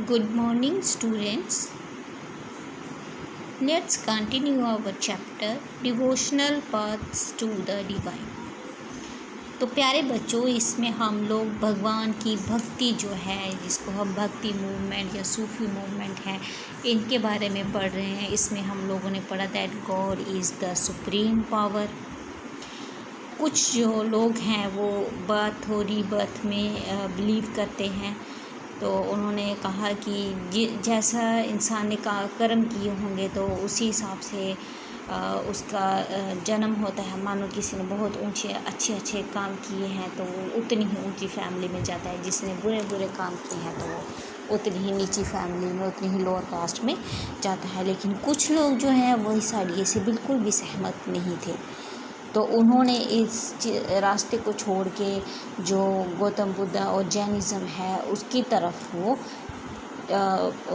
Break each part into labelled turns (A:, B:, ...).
A: Good morning, students. Let's continue our chapter Devotional Paths to the Divine. तो प्यारे बच्चों, इसमें हम लोग भगवान की भक्ति जो है, जिसको हम भक्ति मूवमेंट या सूफी मूवमेंट है, इनके बारे में पढ़ रहे हैं। इसमें हम लोगों ने पढ़ा that God is the supreme power. कुछ जो लोग हैं वो बर्थ और रीबर्थ में बिलीव करते हैं। तो उन्होंने कहा कि जैसा इंसान ने कर्म किए होंगे तो उसी हिसाब से उसका जन्म होता है। मानो किसी ने बहुत ऊंचे अच्छे काम किए हैं तो वो उतनी ही ऊंची फैमिली में जाता है, जिसने बुरे काम किए हैं तो वो उतनी ही नीची फैमिली में, उतनी ही लोअर कास्ट में जाता है। लेकिन कुछ लोग जो हैं वो इस आइडिया से बिल्कुल भी सहमत नहीं थे। तो उन्होंने इस रास्ते को छोड़ के जो गौतम बुद्ध और जैनिज़्म है उसकी तरफ वो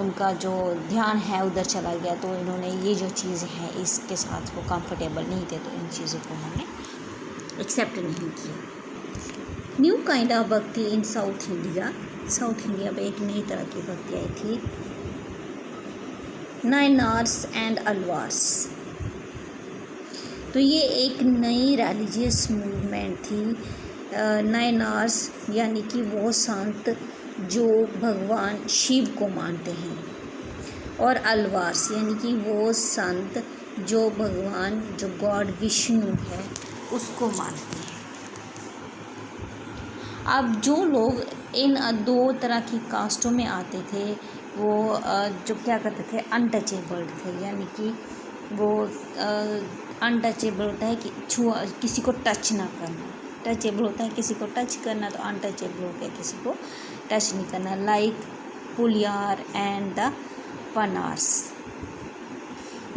A: उनका जो ध्यान है उधर चला गया। तो इन्होंने ये जो चीज़ है इसके साथ वो कंफर्टेबल नहीं थे, तो इन चीज़ों को उन्होंने एक्सेप्ट नहीं किया। न्यू काइंड ऑफ भक्ति इन साउथ इंडिया में एक नई तरह की भक्ति आई थी, नायनार्स एंड अलवार्स। तो ये एक नई रिलीजियस मूवमेंट थी। नायनार्स यानी कि वो संत जो भगवान शिव को मानते हैं, और अलवार्स यानी कि वो संत जो भगवान जो गॉड विष्णु है उसको मानते हैं। अब जो लोग इन दो तरह की कास्टों में आते थे वो जो क्या करते थे, अनटचेबल थे। यानी कि वो अनटचेबल होता है कि किसी को टच ना करना, टचेबल होता है किसी को टच करना, तो अनटचेबल हो गया किसी को टच नहीं करना। Like Puliyar and the Panars,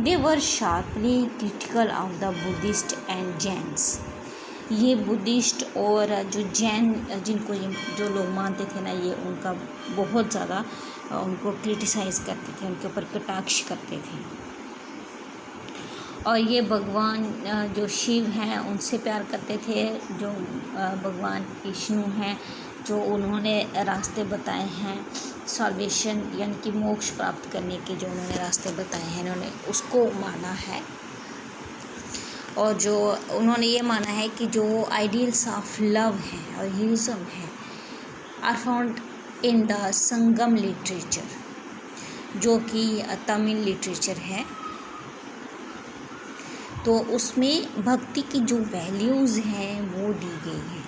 A: they were sharply critical of the Buddhist and Jains. ये बुद्धिस्ट और जो जैन जिनको जो लोग मानते थे ना, ये उनका बहुत ज़्यादा उनको क्रिटिसाइज़ करते थे, उनके ऊपर कटाक्ष करते थे। और ये भगवान जो शिव हैं उनसे प्यार करते थे, जो भगवान विष्णु हैं जो उन्होंने रास्ते बताए हैं सॉल्वेशन यानी कि मोक्ष प्राप्त करने के, जो उन्होंने रास्ते बताए हैं इन्होंने उसको माना है। और जो उन्होंने ये माना है कि जो आइडियल्स ऑफ लव है और हीरोइज्म है are found in the Sangam literature, जो कि तमिल लिटरेचर है। तो उसमें भक्ति की जो वैल्यूज़ हैं वो दी गई हैं।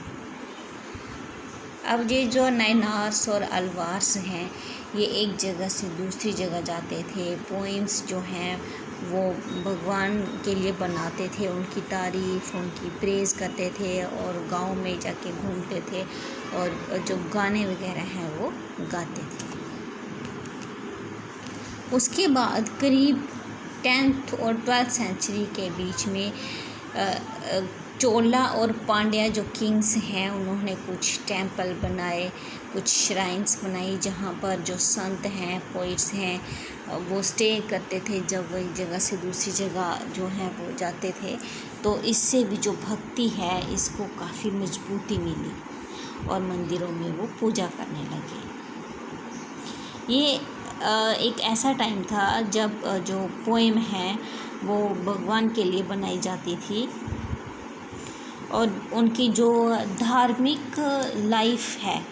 A: अब ये जो नायनार्स और अलवार्स हैं ये एक जगह से दूसरी जगह जाते थे, पोइम्स जो हैं वो भगवान के लिए बनाते थे, उनकी तारीफ़ उनकी प्रेज़ करते थे और गांव में जाके घूमते थे और जो गाने वगैरह हैं वो गाते थे। उसके बाद करीब 10th और 12th सेंचुरी के बीच में चोला और पांड्या जो किंग्स हैं उन्होंने कुछ टेंपल बनाए, कुछ श्राइन्स बनाई, जहाँ पर जो संत हैं पोइट्स हैं वो स्टे करते थे। जब वही जगह से दूसरी जगह जो है वो जाते थे, तो इससे भी जो भक्ति है इसको काफ़ी मजबूती मिली और मंदिरों में वो पूजा करने लगे। ये एक ऐसा टाइम था जब जो पोएम है वो भगवान के लिए बनाई जाती थी और उनकी जो धार्मिक लाइफ है,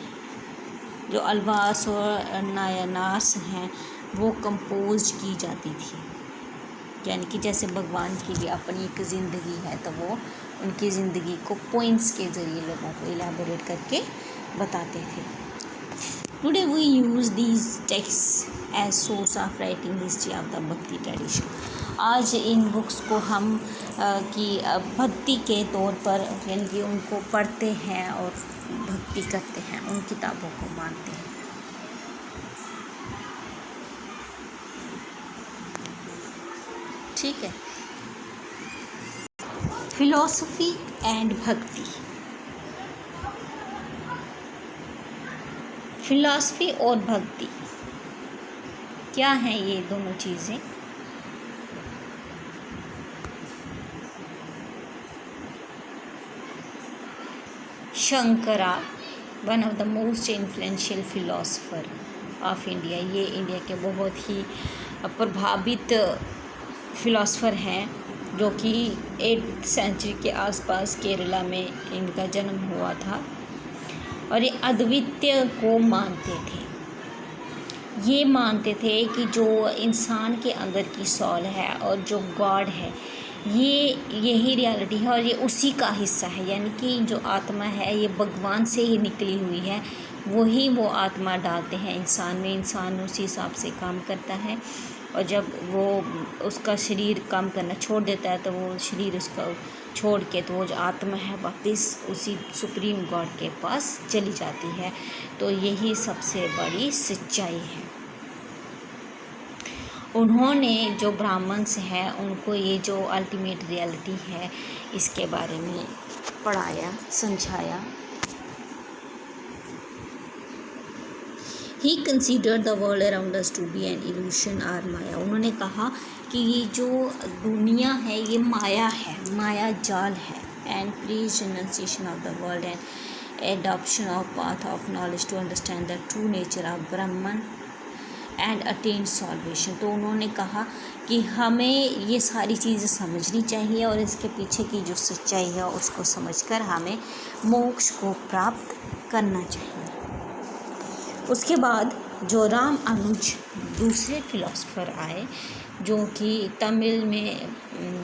A: जो अलवार्स और नायनार्स हैं वो कंपोज की जाती थी। यानी कि जैसे भगवान की भी अपनी एक ज़िंदगी है तो वो उनकी ज़िंदगी को पोइम्स के ज़रिए लोगों को इलाबोरेट करके बताते थे। Today we use these texts as source of writing history of the Bhakti tradition. आज इन बुक्स को हम की भक्ति के तौर पर यानी कि उनको पढ़ते हैं और भक्ति करते हैं, उन किताबों को मानते हैं। ठीक है। फिलॉसफी एंड भक्ति। फिलॉसफी और भक्ति क्या हैं ये दोनों चीज़ें? Shankara, one of the most influential philosopher of India. ये इंडिया के बहुत ही प्रभावित फ़िलासफ़र हैं, जो कि 8th सेंचुरी के आसपास केरला में इनका जन्म हुआ था, और ये अद्वितीय को मानते थे। ये मानते थे कि जो इंसान के अंदर की सॉल है और जो गॉड है, यही रियलिटी है और ये उसी का हिस्सा है। यानी कि जो आत्मा है ये भगवान से ही निकली हुई है, वही वो आत्मा डालते हैं इंसान में, इंसान उसी हिसाब से काम करता है। और जब वो उसका शरीर काम करना छोड़ देता है तो वो शरीर उसका छोड़ के तो वो जो आत्मा है वापस उसी सुप्रीम गॉड के पास चली जाती है। तो यही सबसे बड़ी सच्चाई है। उन्होंने जो ब्राह्मण्स हैं उनको ये जो अल्टीमेट रियलिटी है इसके बारे में पढ़ाया, समझाया। He considered the world around us to be an illusion or माया। उन्होंने कहा कि ये जो दुनिया है ये माया है, माया जाल है। And preached renunciation of the world and adoption of path of knowledge to understand the true nature of Brahman and attain salvation। तो उन्होंने कहा कि हमें ये सारी चीज़ें समझनी चाहिए और इसके पीछे की जो सच्चाई है उसको समझकर हमें मोक्ष को प्राप्त करना चाहिए। उसके बाद जो राम अनुज दूसरे फिलोसफर आए, जो कि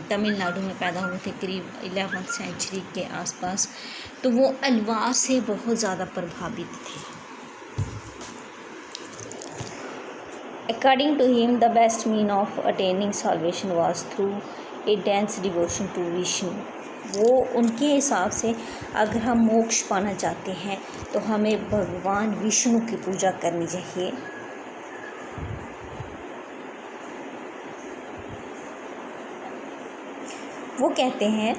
A: तमिलनाडु में पैदा हुए थे करीब 11th सेंचुरी के आसपास। तो वो अलवा से बहुत ज़्यादा प्रभावित थे। According to him, the best mean of attaining salvation was through a dense devotion to Vishnu। वो उनके हिसाब से अगर हम मोक्ष पाना चाहते हैं तो हमें भगवान विष्णु की पूजा करनी चाहिए। वो कहते हैं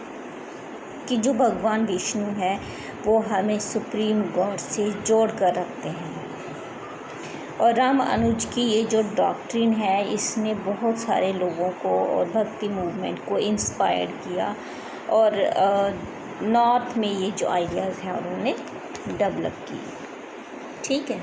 A: कि जो भगवान विष्णु है वो हमें सुप्रीम गॉड से जोड़ कर रखते हैं। और राम अनुज की ये जो डॉक्ट्रिन है इसने बहुत सारे लोगों को और भक्ति मूवमेंट को इंस्पायर किया, और नॉर्थ में ये जो आइडियाज़ हैं उन्होंने डेवलप की। ठीक है।